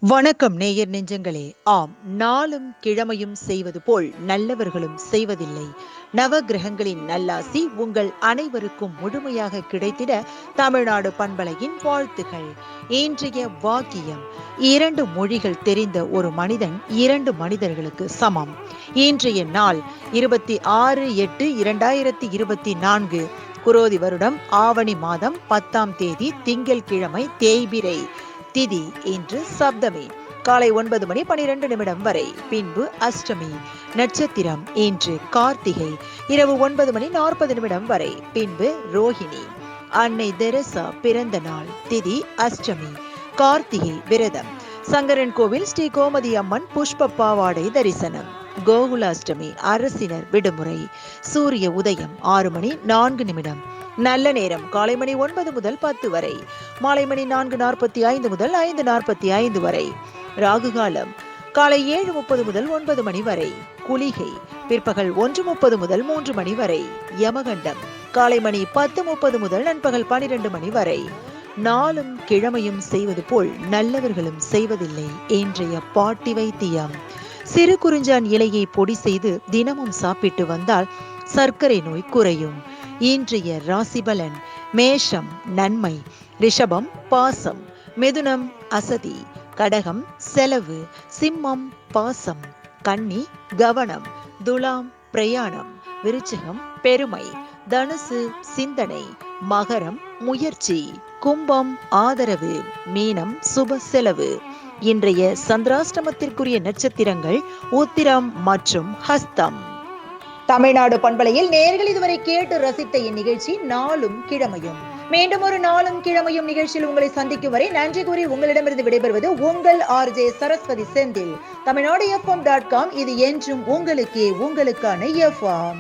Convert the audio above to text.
வணக்கம் நேயர் நெஞ்சங்களே. ஆம், நாளும் கிழமையும் செய்வது போல் நல்லவர்களும் செய்வதில்லை. நவ கிரகங்களின் நல்லாசி உங்கள் அனைவருக்கும் முழுமையாக கிடைத்திட தமிழ்நாடு பண்பலையின் வாழ்த்துகள். இன்றைய வாக்கியம்: 2 மொழிகள் தெரிந்த ஒரு மனிதன் 2 மனிதர்களுக்கு சமம். இன்றைய நாள் 26/8/2024, குரோதி வருடம் ஆவணி மாதம் 10ஆம் தேதி திங்கள் கிழமை, தேய்பிறை திதி. இன்று சப்தமி. காலை 9:12 வரை. பின்பு அஷ்டமி. நட்சத்திரம் இன்று கார்த்திகை. இரவு 9:40 வரை. பின்பு ரோஹிணி. அன்னை தெரசா பிறந்த நாள். திதி அஷ்டமி. கார்த்திகை விரதம். சங்கரன் கோவில் ஸ்ரீ கோமதி அம்மன் புஷ்ப பாவாடை தரிசனம். கோகுலாஷ்டமி. அரசினர் விடுமுறை. சூரிய உதயம் 6:04. நல்ல நேரம் காலை மணி 9 முதல் 10 வரை. மாலை மணி 4:45 முதல் 5:45 வரை. ராகு காலம் காலை 7:30 முதல் 9 மணி வரை. குளிகை பிற்பகல் 1:30 முதல் 3 மணி வரை. யமகண்டம் காலை மணி 10:30 முதல் நண்பகல் 12 மணி வரை. நாளும் கிழமையும் செய்வது போல் நல்லவர்களும் செய்வதில்லை. இன்றைய பாட்டி வைத்தியம்: சிறு குறிஞ்சான் இலையை பொடி செய்து தினமும் சாப்பிட்டு வந்தால் சர்க்கரை நோய் குறையும். இன்றைய ராசிபலன்: மேஷம் நன்மை, ரிஷபம் பாசம், மிதுனம் அசதி, கடகம் செலவு, சிம்மம் பாசம், கன்னி கவனம், துலாம் பிரயாணம், விருச்சிகம் பெருமை, தனுசு சிந்தனை, மகரம் முயற்சி, கும்பம் ஆதரவு, மீனம் சுப செலவு. இன்றைய சந்திராஷ்டமத்திற்குரிய நட்சத்திரங்கள் உத்திரம் மற்றும் ஹஸ்தம். தமிழ்நாடு பண்பலையில் நேயர்கள் இதுவரை கேட்டு ரசித்த இந்நிகழ்ச்சி நாளும் கிழமையும். மீண்டும் ஒரு நாளும் கிழமையும் நிகழ்ச்சியில் உங்களை சந்திக்கும் வரை நன்றி கூறி உங்களிடமிருந்து விடைபெறுவது உங்கள் RJ சரஸ்வதி செந்தில். தமிழ்நாடு FM.com. இது என்றும் உங்களுக்கே, உங்களுக்கான FM.